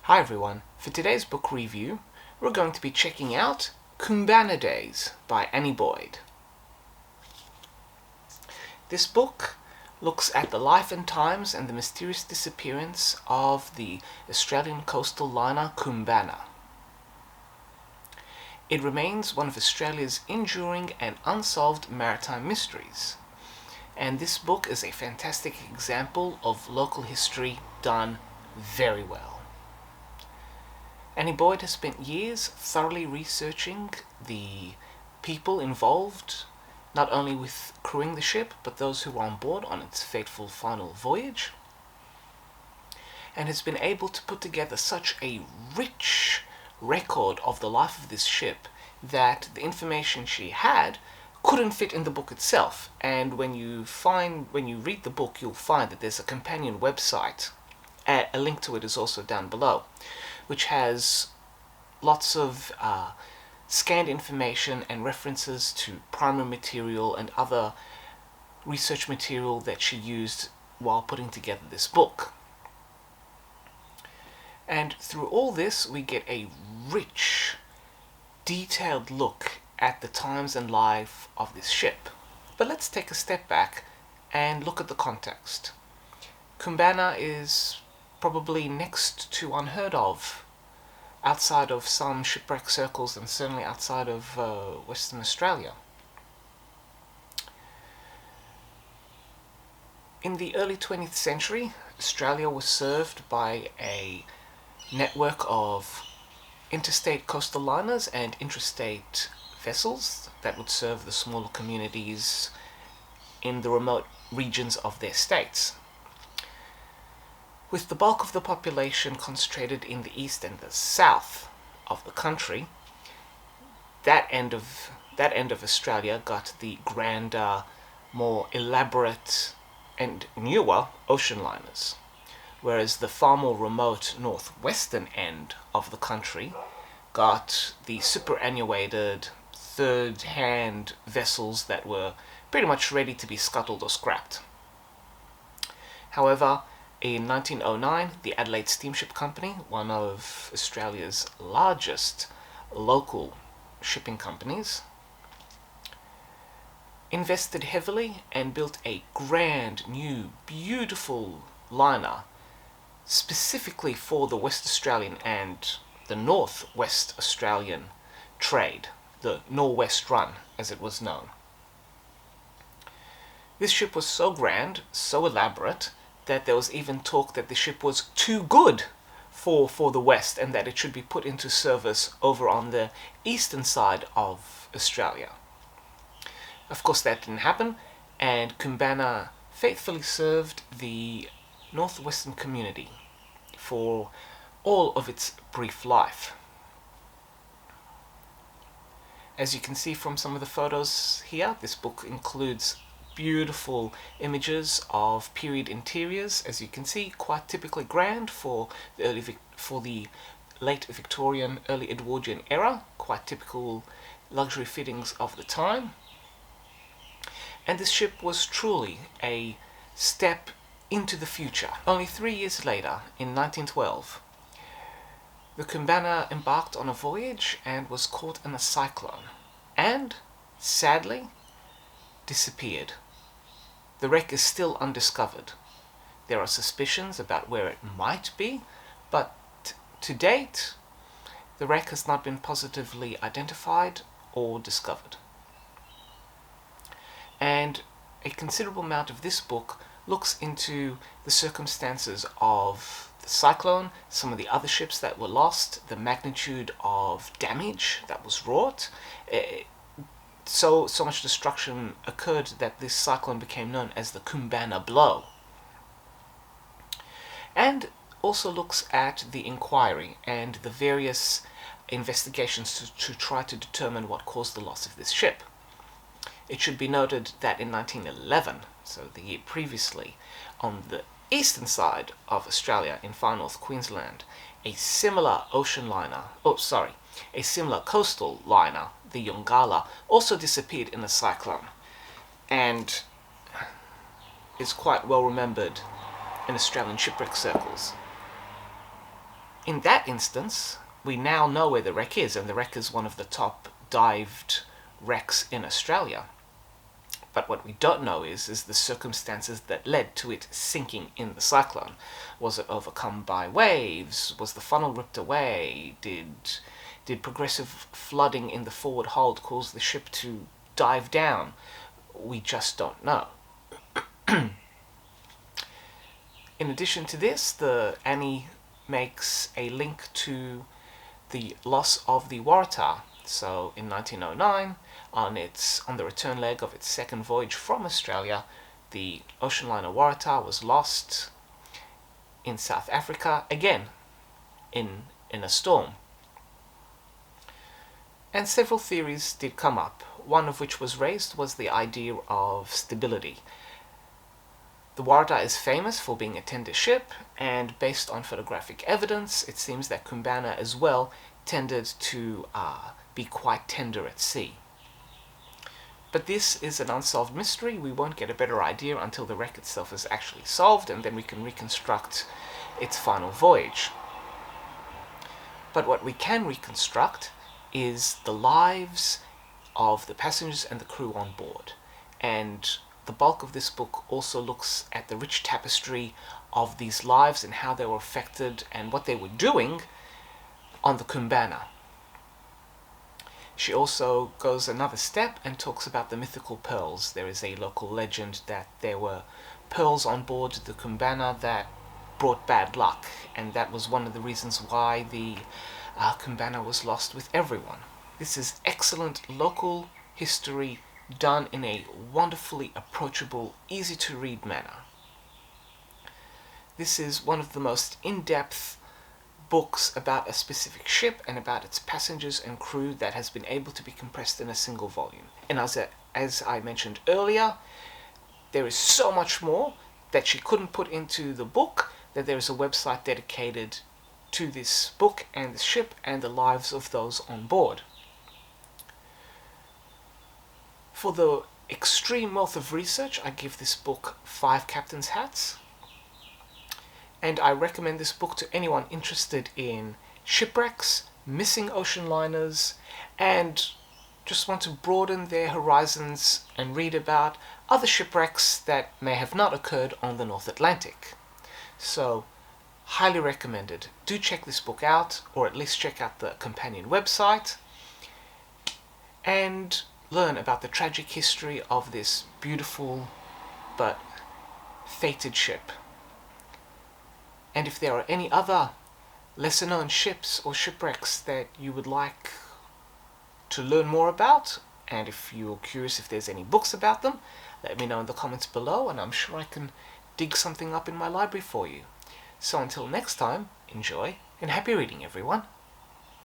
Hi everyone, for today's book review, we're going to be checking out Koombana Days by Annie Boyd. This book looks at the life and times and the mysterious disappearance of the Australian coastal liner Koombana. It remains one of Australia's enduring and unsolved maritime mysteries, and this book is a fantastic example of local history done very well. Annie Boyd has spent years thoroughly researching the people involved, not only with crewing the ship, but those who were on board on its fateful final voyage, and has been able to put together such a rich record of the life of this ship that the information she had couldn't fit in the book itself. And when you read the book, you'll find that there's a companion website. A link to it is also down below, which has lots of scanned information and references to primary material and other research material that she used while putting together this book. And through all this, we get a rich, detailed look at the times and life of this ship. But let's take a step back and look at the context. Koombana is probably next to unheard of outside of some shipwreck circles, and certainly outside of Western Australia. In the early 20th century, Australia was served by a network of interstate coastal liners and intrastate vessels that would serve the smaller communities in the remote regions of their states. With the bulk of the population concentrated in the east and the south of the country, that end of Australia got the grander, more elaborate and newer ocean liners, whereas the far more remote northwestern end of the country got the superannuated third-hand vessels that were pretty much ready to be scuttled or scrapped. However, in 1909, the Adelaide Steamship Company, one of Australia's largest local shipping companies, invested heavily and built a grand, new, beautiful liner specifically for the West Australian and the North-West Australian trade, the Norwest Run as it was known. This ship was so grand, so elaborate, that there was even talk that the ship was too good for the West and that it should be put into service over on the eastern side of Australia. Of course, that didn't happen, and Koombana faithfully served the northwestern community for all of its brief life. As you can see from some of the photos here, this book includes beautiful images of period interiors, as you can see, quite typically grand for the late Victorian, early Edwardian era, quite typical luxury fittings of the time. And this ship was truly a step into the future. Only 3 years later, in 1912, the Koombana embarked on a voyage and was caught in a cyclone, and, sadly, disappeared. The wreck is still undiscovered. There are suspicions about where it might be, but to date, the wreck has not been positively identified or discovered. And a considerable amount of this book looks into the circumstances of the cyclone, some of the other ships that were lost, the magnitude of damage that was wrought. So much destruction occurred that this cyclone became known as the Koombana Blow. And also looks at the inquiry and the various investigations to try to determine what caused the loss of this ship. It should be noted that in 1911, so the year previously, on the eastern side of Australia in far north Queensland, a similar coastal liner, the Yongala, also disappeared in a cyclone, and is quite well remembered in Australian shipwreck circles. In that instance, we now know where the wreck is, and the wreck is one of the top dived wrecks in Australia. But what we don't know is the circumstances that led to it sinking in the cyclone. Was it overcome by waves? Was the funnel ripped away? Did progressive flooding in the forward hold cause the ship to dive down? We just don't know. In addition to this, the Annie makes a link to the loss of the Waratah. So in 1909, on the return leg of its second voyage from Australia, the ocean liner Waratah was lost in South Africa, again in a storm. And several theories did come up. One of which was raised was the idea of stability. The Waratah is famous for being a tender ship, and based on photographic evidence, it seems that Koombana as well tended to be quite tender at sea. But this is an unsolved mystery. We won't get a better idea until the wreck itself is actually solved, and then we can reconstruct its final voyage. But what we can reconstruct is the lives of the passengers and the crew on board. And the bulk of this book also looks at the rich tapestry of these lives and how they were affected and what they were doing on the Koombana. She also goes another step and talks about the mythical pearls. There is a local legend that there were pearls on board the Koombana that brought bad luck, and that was one of the reasons why the Koombana was lost with everyone. This is excellent local history done in a wonderfully approachable, easy to read manner. This is one of the most in-depth books about a specific ship and about its passengers and crew that has been able to be compressed in a single volume. And as I mentioned earlier, there is so much more that she couldn't put into the book that there is a website dedicated to this book and the ship and the lives of those on board. For the extreme wealth of research, I give this book 5 captain's hats. And I recommend this book to anyone interested in shipwrecks, missing ocean liners, and just want to broaden their horizons and read about other shipwrecks that may have not occurred on the North Atlantic. So, highly recommended. Do check this book out, or at least check out the companion website, and learn about the tragic history of this beautiful but fated ship. And if there are any other lesser known ships or shipwrecks that you would like to learn more about, and if you're curious if there's any books about them, let me know in the comments below, and I'm sure I can dig something up in my library for you. So until next time, enjoy and happy reading, everyone.